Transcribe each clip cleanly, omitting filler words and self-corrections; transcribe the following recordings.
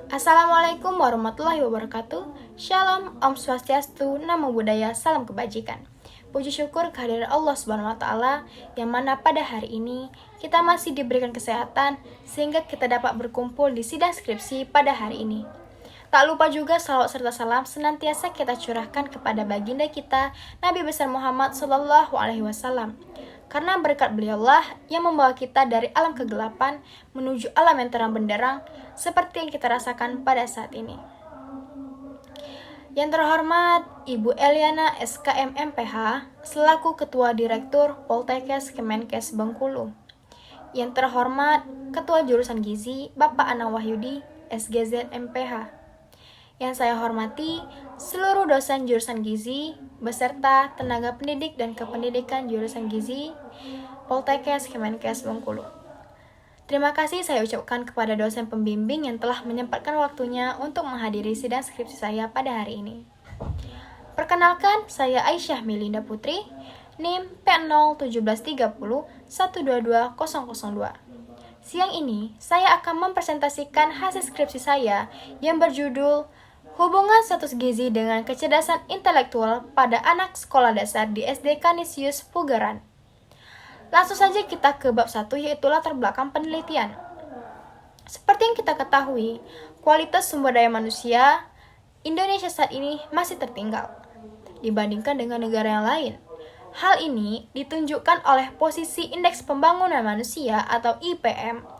Assalamualaikum warahmatullahi wabarakatuh. Shalom, Om Swastiastu, Namo Buddhaya, Salam Kebajikan. Puji syukur kehadiran Allah Subhanahu wa Ta'ala, yang mana pada hari ini kita masih diberikan kesehatan sehingga kita dapat berkumpul di sidang skripsi pada hari ini. Tak lupa juga salawat serta salam senantiasa kita curahkan kepada baginda kita Nabi besar Muhammad Sallallahu Alaihi Wasallam. Karena berkat beliaulah yang membawa kita dari alam kegelapan menuju alam yang terang benderang seperti yang kita rasakan pada saat ini. Yang terhormat Ibu Eliana SKM MPH selaku Ketua Direktur Poltekkes Kemenkes Bengkulu. Yang terhormat Ketua Jurusan Gizi Bapak Anang Wahyudi SGZ MPH. Yang saya hormati seluruh dosen jurusan gizi beserta tenaga pendidik dan kependidikan jurusan gizi Poltekkes Kemenkes Bengkulu. Terima kasih saya ucapkan kepada dosen pembimbing yang telah menyempatkan waktunya untuk menghadiri sidang skripsi saya pada hari ini. Perkenalkan, saya Aisyah Melinda Putri, NIM P01730122002. Siang ini, saya akan mempresentasikan hasil skripsi saya yang berjudul Hubungan Status Gizi dengan Kecerdasan Intelektual pada Anak Sekolah Dasar di SD Kanisius Pugaran. Langsung saja kita ke bab 1, yaitu latar belakang penelitian. Seperti yang kita ketahui, kualitas sumber daya manusia Indonesia saat ini masih tertinggal dibandingkan dengan negara yang lain. Hal ini ditunjukkan oleh posisi Indeks Pembangunan Manusia atau IPM.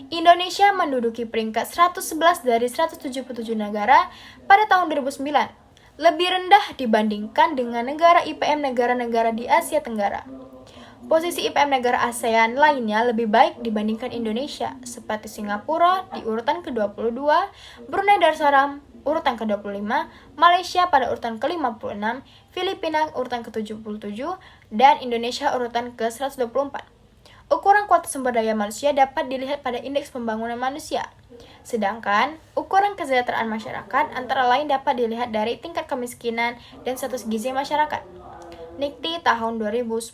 Indonesia menduduki peringkat 111 dari 177 negara pada tahun 2009, lebih rendah dibandingkan dengan negara IPM negara-negara di Asia Tenggara. Posisi IPM negara ASEAN lainnya lebih baik dibandingkan Indonesia, seperti Singapura di urutan ke-22, Brunei Darussalam urutan ke-25, Malaysia pada urutan ke-56, Filipina urutan ke-77, dan Indonesia urutan ke-124. Ukuran kualitas sumber daya manusia dapat dilihat pada Indeks Pembangunan Manusia. Sedangkan, ukuran kesejahteraan masyarakat antara lain dapat dilihat dari tingkat kemiskinan dan status gizi masyarakat. NIKTI tahun 2010.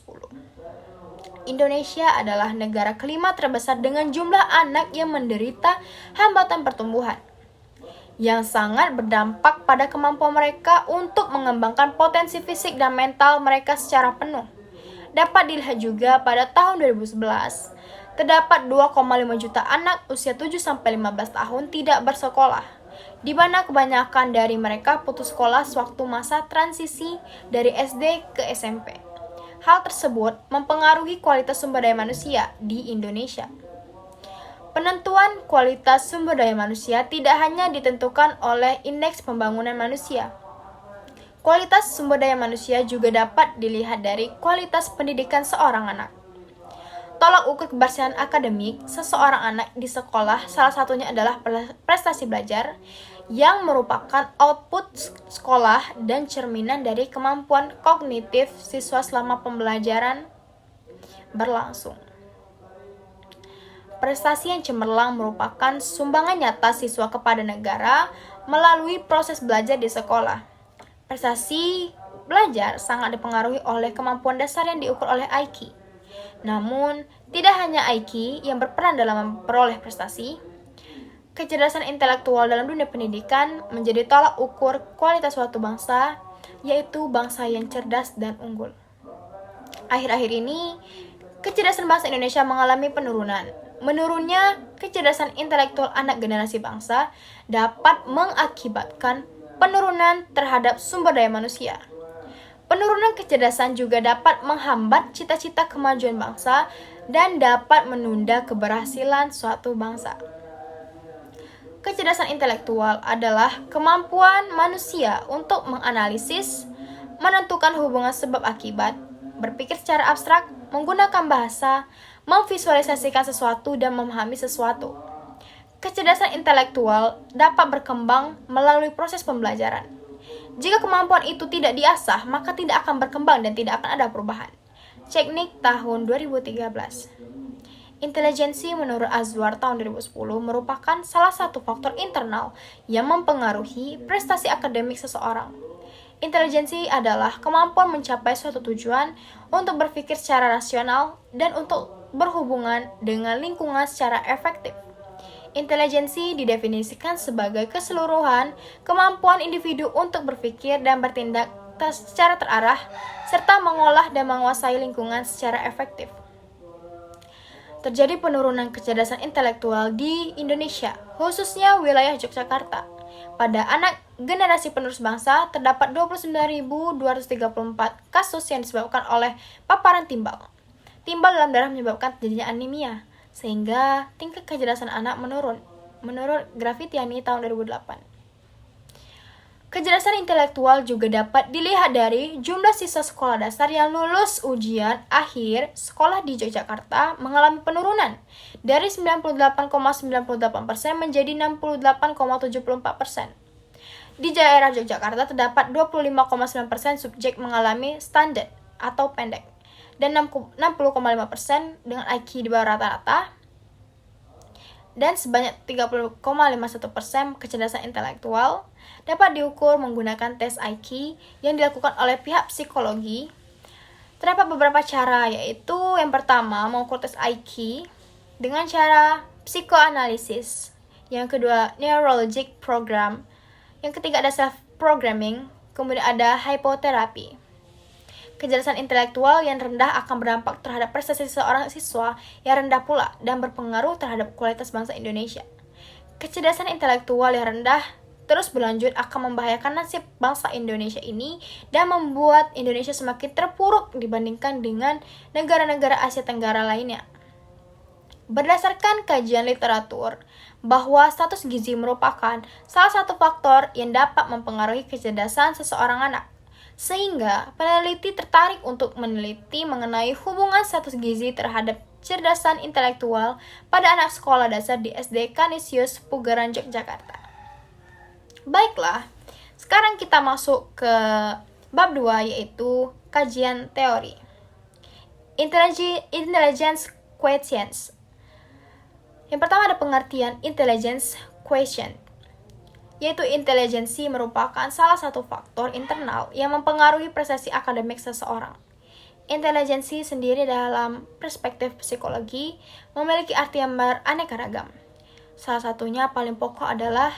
Indonesia adalah negara kelima terbesar dengan jumlah anak yang menderita hambatan pertumbuhan, yang sangat berdampak pada kemampuan mereka untuk mengembangkan potensi fisik dan mental mereka secara penuh. Dapat dilihat juga pada tahun 2011, terdapat 2,5 juta anak usia 7-15 tahun tidak bersekolah, di mana kebanyakan dari mereka putus sekolah sewaktu masa transisi dari SD ke SMP. Hal tersebut mempengaruhi kualitas sumber daya manusia di Indonesia. Penentuan kualitas sumber daya manusia tidak hanya ditentukan oleh Indeks Pembangunan Manusia. Kualitas sumber daya manusia juga dapat dilihat dari kualitas pendidikan seorang anak. Tolak ukur keberhasilan akademik seseorang anak di sekolah salah satunya adalah prestasi belajar, yang merupakan output sekolah dan cerminan dari kemampuan kognitif siswa selama pembelajaran berlangsung. Prestasi yang cemerlang merupakan sumbangan nyata siswa kepada negara melalui proses belajar di sekolah. Prestasi belajar sangat dipengaruhi oleh kemampuan dasar yang diukur oleh IQ. Namun, tidak hanya IQ yang berperan dalam memperoleh prestasi. Kecerdasan intelektual dalam dunia pendidikan menjadi tolak ukur kualitas suatu bangsa, yaitu bangsa yang cerdas dan unggul. Akhir-akhir ini, kecerdasan bangsa Indonesia mengalami penurunan. Menurunnya kecerdasan intelektual anak generasi bangsa dapat mengakibatkan penurunan terhadap sumber daya manusia. Penurunan kecerdasan juga dapat menghambat cita-cita kemajuan bangsa dan dapat menunda keberhasilan suatu bangsa. Kecerdasan intelektual adalah kemampuan manusia untuk menganalisis, menentukan hubungan sebab akibat, berpikir secara abstrak, menggunakan bahasa, memvisualisasikan sesuatu, dan memahami sesuatu. Kecerdasan intelektual dapat berkembang melalui proses pembelajaran. Jika kemampuan itu tidak diasah, maka tidak akan berkembang dan tidak akan ada perubahan. Ceknik tahun 2013. Intelijensi menurut Azwar tahun 2010 merupakan salah satu faktor internal yang mempengaruhi prestasi akademik seseorang. Intelijensi adalah kemampuan mencapai suatu tujuan untuk berpikir secara rasional dan untuk berhubungan dengan lingkungan secara efektif. Intelijensi didefinisikan sebagai keseluruhan kemampuan individu untuk berpikir dan bertindak secara terarah, serta mengolah dan menguasai lingkungan secara efektif. Terjadi penurunan kecerdasan intelektual di Indonesia, khususnya wilayah Yogyakarta. Pada anak generasi penerus bangsa, terdapat 29.234 kasus yang disebabkan oleh paparan timbal. Timbal dalam darah menyebabkan terjadinya anemia, sehingga tingkat kecerdasan anak menurun. Menurut Grafitiani tahun 2008. Kecerdasan intelektual juga dapat dilihat dari jumlah siswa sekolah dasar yang lulus ujian akhir sekolah di Yogyakarta mengalami penurunan dari 98,98% menjadi 68,74%. Di daerah Yogyakarta terdapat 25,9% subjek mengalami standar atau pendek dan 60,5% dengan IQ di bawah rata-rata, dan sebanyak 30,51% kecerdasan intelektual dapat diukur menggunakan tes IQ yang dilakukan oleh pihak psikologi. Terdapat beberapa cara, yaitu yang pertama mengukur tes IQ dengan cara psikoanalisis, yang kedua neurologic program, yang ketiga ada self-programming, kemudian ada hypoterapi. Kecerdasan intelektual yang rendah akan berdampak terhadap prestasi seorang siswa yang rendah pula dan berpengaruh terhadap kualitas bangsa Indonesia. Kecerdasan intelektual yang rendah terus berlanjut akan membahayakan nasib bangsa Indonesia ini dan membuat Indonesia semakin terpuruk dibandingkan dengan negara-negara Asia Tenggara lainnya. Berdasarkan kajian literatur, bahwa status gizi merupakan salah satu faktor yang dapat mempengaruhi kecerdasan seseorang anak. Sehingga peneliti tertarik untuk meneliti mengenai hubungan status gizi terhadap kecerdasan intelektual pada anak sekolah dasar di SD Canisius Pugaran, Yogyakarta. Baiklah, sekarang kita masuk ke bab 2, yaitu kajian teori. Intelligence quotients. Yang pertama ada pengertian intelligence quotient, yaitu intelijensi merupakan salah satu faktor internal yang mempengaruhi prestasi akademik seseorang. Intelijensi sendiri dalam perspektif psikologi memiliki arti yang beraneka ragam. Salah satunya paling pokok adalah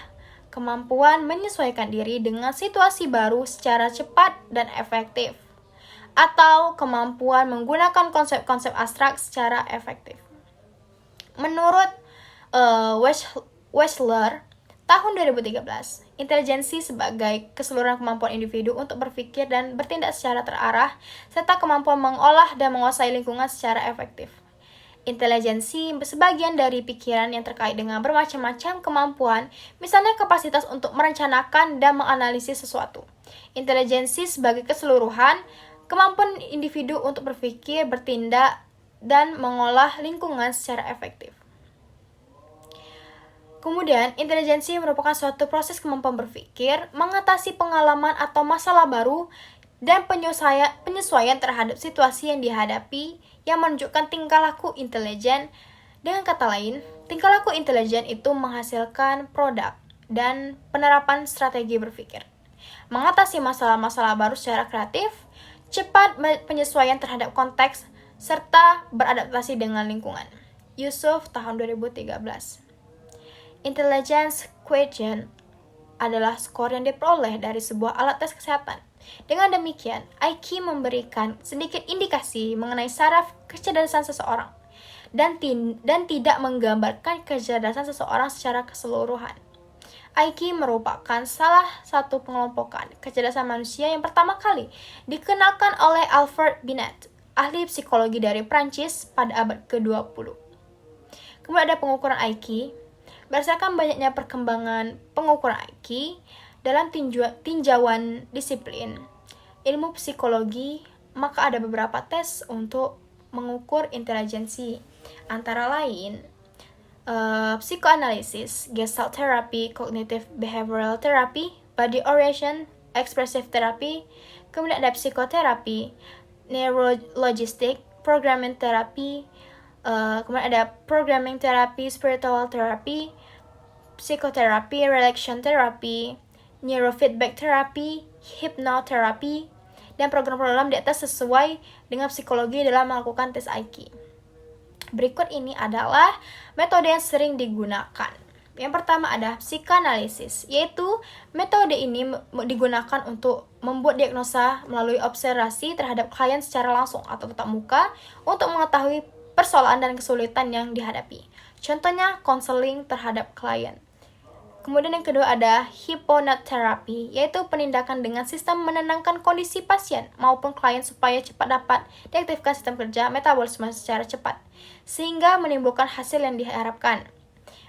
kemampuan menyesuaikan diri dengan situasi baru secara cepat dan efektif, atau kemampuan menggunakan konsep-konsep abstrak secara efektif. Menurut Wechsler, tahun 2013, intelijensi sebagai keseluruhan kemampuan individu untuk berpikir dan bertindak secara terarah, serta kemampuan mengolah dan menguasai lingkungan secara efektif. Intelijensi sebagian dari pikiran yang terkait dengan bermacam-macam kemampuan, misalnya kapasitas untuk merencanakan dan menganalisis sesuatu. Intelijensi sebagai keseluruhan kemampuan individu untuk berpikir, bertindak, dan mengolah lingkungan secara efektif. Kemudian, intelijensi merupakan suatu proses kemampuan berpikir, mengatasi pengalaman atau masalah baru, dan penyesuaian terhadap situasi yang dihadapi yang menunjukkan tingkah laku intelijen. Dengan kata lain, tingkah laku intelijen itu menghasilkan produk dan penerapan strategi berpikir, mengatasi masalah-masalah baru secara kreatif, cepat penyesuaian terhadap konteks, serta beradaptasi dengan lingkungan. Yusuf tahun 2013. Intelligence quotient adalah skor yang diperoleh dari sebuah alat tes kesehatan. Dengan demikian, IQ memberikan sedikit indikasi mengenai saraf kecerdasan seseorang dan tidak menggambarkan kecerdasan seseorang secara keseluruhan. IQ merupakan salah satu pengelompokan kecerdasan manusia yang pertama kali dikenalkan oleh Alfred Binet, ahli psikologi dari Prancis pada abad ke-20. Kemudian ada pengukuran IQ. Berdasarkan banyaknya perkembangan pengukuran IQ dalam tinjauan disiplin ilmu psikologi, maka ada beberapa tes untuk mengukur intelijensi, antara lain psikoanalisis, gestalt therapy, cognitive behavioral therapy, body orientation, expressive therapy, kemudian ada psikoterapi, neurologistic, programming therapy, kemudian ada programming therapy, spiritual therapy, psikoterapi, relaxation therapy, neurofeedback therapy, hypnotherapy, dan program-program di atas sesuai dengan psikologi dalam melakukan tes IQ. Berikut ini adalah metode yang sering digunakan. Yang pertama ada psikoanalisis, yaitu metode ini digunakan untuk membuat diagnosa melalui observasi terhadap klien secara langsung atau tatap muka untuk mengetahui persoalan dan kesulitan yang dihadapi. Contohnya, konseling terhadap klien. Kemudian yang kedua ada hipnoterapi, yaitu penindakan dengan sistem menenangkan kondisi pasien maupun klien supaya cepat dapat diaktifkan sistem kerja metabolisme secara cepat, sehingga menimbulkan hasil yang diharapkan.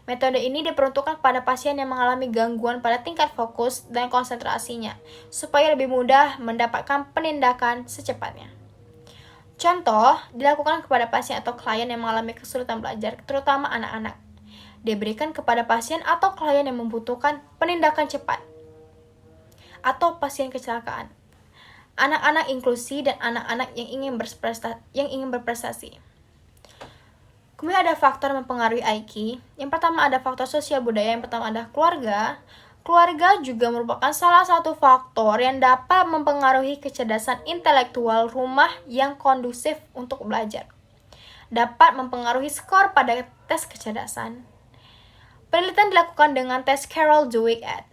Metode ini diperuntukkan kepada pasien yang mengalami gangguan pada tingkat fokus dan konsentrasinya, supaya lebih mudah mendapatkan penindakan secepatnya. Contoh, dilakukan kepada pasien atau klien yang mengalami kesulitan belajar, terutama anak-anak. Diberikan kepada pasien atau klien yang membutuhkan penindakan cepat, atau pasien kecelakaan. Anak-anak inklusi dan anak-anak yang ingin berprestasi. Kemudian ada faktor mempengaruhi IQ. Yang pertama ada faktor sosial budaya, yang pertama ada keluarga. Keluarga juga merupakan salah satu faktor yang dapat mempengaruhi kecerdasan intelektual rumah yang kondusif untuk belajar. Dapat mempengaruhi skor pada tes kecerdasan. Penelitian dilakukan dengan tes Carroll-Dweck et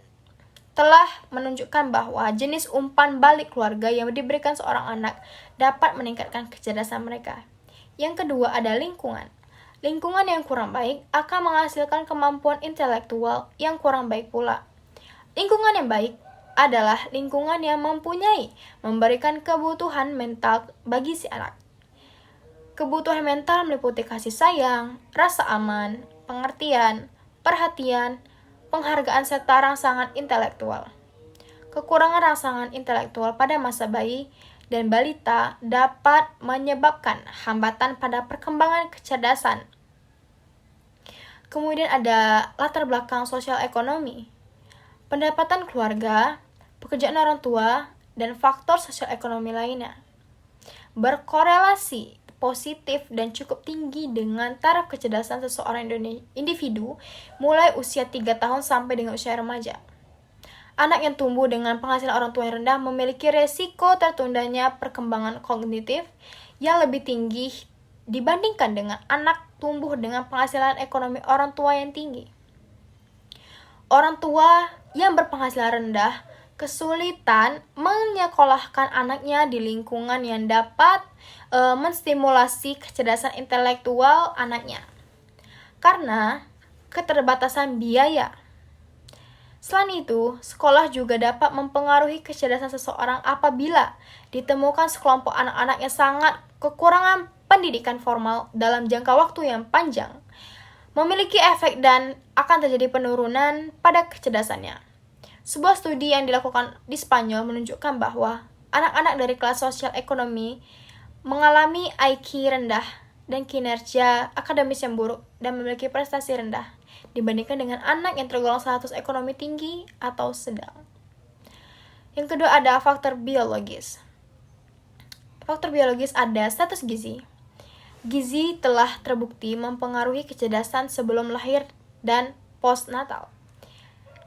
telah menunjukkan bahwa jenis umpan balik keluarga yang diberikan seorang anak dapat meningkatkan kecerdasan mereka. Yang kedua ada lingkungan. Lingkungan yang kurang baik akan menghasilkan kemampuan intelektual yang kurang baik pula. Lingkungan yang baik adalah lingkungan yang memberikan kebutuhan mental bagi si anak. Kebutuhan mental meliputi kasih sayang, rasa aman, pengertian, perhatian, penghargaan serta rangsangan intelektual. Kekurangan rangsangan intelektual pada masa bayi dan balita dapat menyebabkan hambatan pada perkembangan kecerdasan. Kemudian ada latar belakang sosial ekonomi, pendapatan keluarga, pekerjaan orang tua, dan faktor sosial ekonomi lainnya berkorelasi positif dan cukup tinggi dengan taraf kecerdasan seseorang individu mulai usia 3 tahun sampai dengan usia remaja. Anak yang tumbuh dengan penghasilan orang tua yang rendah memiliki resiko tertundanya perkembangan kognitif yang lebih tinggi dibandingkan dengan anak tumbuh dengan penghasilan ekonomi orang tua yang tinggi. Orang tua yang berpenghasilan rendah kesulitan menyekolahkan anaknya di lingkungan yang dapat menstimulasi kecerdasan intelektual anaknya karena keterbatasan biaya. Selain itu, sekolah juga dapat mempengaruhi kecerdasan seseorang apabila ditemukan sekelompok anak-anak yang sangat kekurangan pendidikan formal dalam jangka waktu yang panjang, memiliki efek dan akan terjadi penurunan pada kecerdasannya. Sebuah studi yang dilakukan di Spanyol menunjukkan bahwa anak-anak dari kelas sosial ekonomi mengalami IQ rendah dan kinerja akademis yang buruk dan memiliki prestasi rendah dibandingkan dengan anak yang tergolong status ekonomi tinggi atau sedang. Yang kedua ada faktor biologis. Faktor biologis ada status gizi. Gizi telah terbukti mempengaruhi kecerdasan sebelum lahir dan postnatal.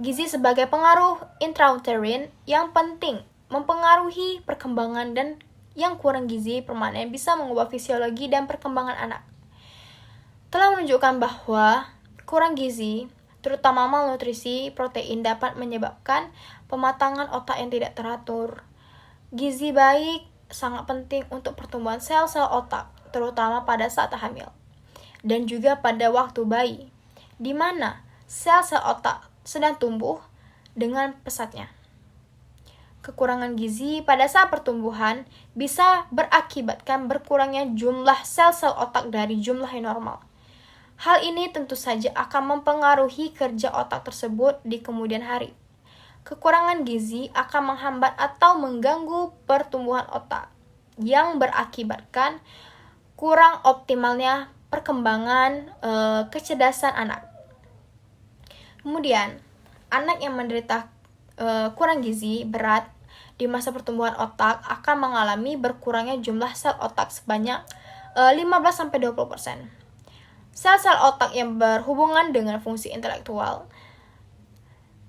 Gizi sebagai pengaruh intrauterin yang penting mempengaruhi perkembangan dan yang kurang gizi permanen bisa mengubah fisiologi dan perkembangan anak. Telah menunjukkan bahwa kurang gizi, terutama malnutrisi protein dapat menyebabkan pematangan otak yang tidak teratur. Gizi baik sangat penting untuk pertumbuhan sel-sel otak, terutama pada saat hamil, dan juga pada waktu bayi, di mana sel-sel otak sedang tumbuh dengan pesatnya. Kekurangan gizi pada saat pertumbuhan bisa berakibatkan berkurangnya jumlah sel-sel otak dari jumlah yang normal. Hal ini tentu saja akan mempengaruhi kerja otak tersebut di kemudian hari. Kekurangan gizi akan menghambat atau mengganggu pertumbuhan otak, yang berakibatkan kurang optimalnya perkembangan kecerdasan anak. Kemudian, anak yang menderita kurang gizi berat di masa pertumbuhan otak akan mengalami berkurangnya jumlah sel otak sebanyak 15-20%. Sel-sel otak yang berhubungan dengan fungsi intelektual.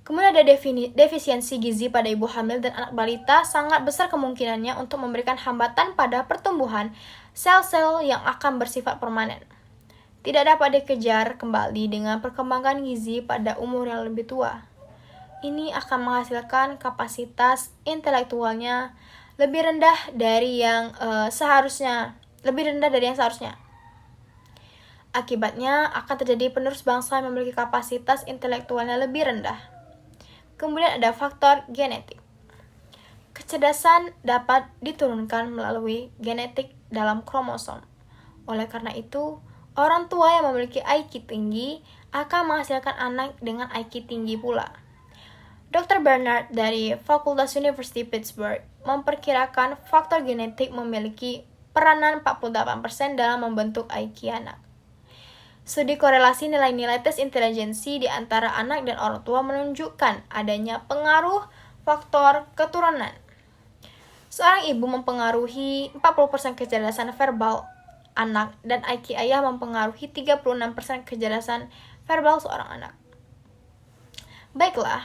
Kemudian ada defisiensi gizi pada ibu hamil dan anak balita sangat besar kemungkinannya untuk memberikan hambatan pada pertumbuhan sel-sel yang akan bersifat permanen. tidak dapat dikejar kembali dengan perkembangan gizi pada umur yang lebih tua. Ini akan menghasilkan kapasitas intelektualnya lebih rendah dari yang seharusnya. Akibatnya akan terjadi penerus bangsa yang memiliki kapasitas intelektualnya lebih rendah. Kemudian ada faktor genetik. Kecerdasan dapat diturunkan melalui genetik dalam kromosom. Oleh karena itu, orang tua yang memiliki IQ tinggi akan menghasilkan anak dengan IQ tinggi pula. Dr. Bernard dari Fakultas University Pittsburgh memperkirakan faktor genetik memiliki peranan 48% dalam membentuk IQ anak. Studi korelasi nilai-nilai tes intelijensi di antara anak dan orang tua menunjukkan adanya pengaruh faktor keturunan. Seorang ibu mempengaruhi 40% kecerdasan verbal anak dan IQ ayah mempengaruhi 36% kecerdasan verbal seorang anak. Baiklah,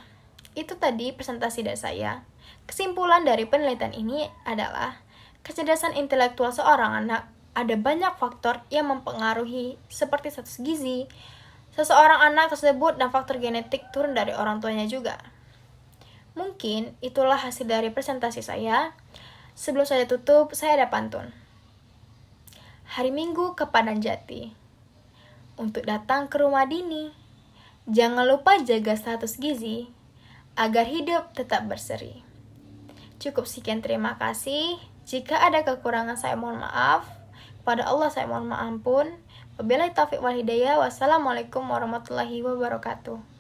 itu tadi presentasi dari saya. Kesimpulan dari penelitian ini adalah kecerdasan intelektual seorang anak ada banyak faktor yang mempengaruhi seperti status gizi seseorang anak tersebut dan faktor genetik turun dari orang tuanya juga. Mungkin itulah hasil dari presentasi saya. Sebelum saya tutup, saya ada pantun. Hari Minggu ke Padang Jati. Untuk datang ke rumah dini, jangan lupa jaga status gizi agar hidup tetap berseri. Cukup sekian, terima kasih. Jika ada kekurangan saya mohon maaf. Pada Allah saya mohon ampun. Wabillahi taufiq wal hidayah. Wassalamualaikum warahmatullahi wabarakatuh.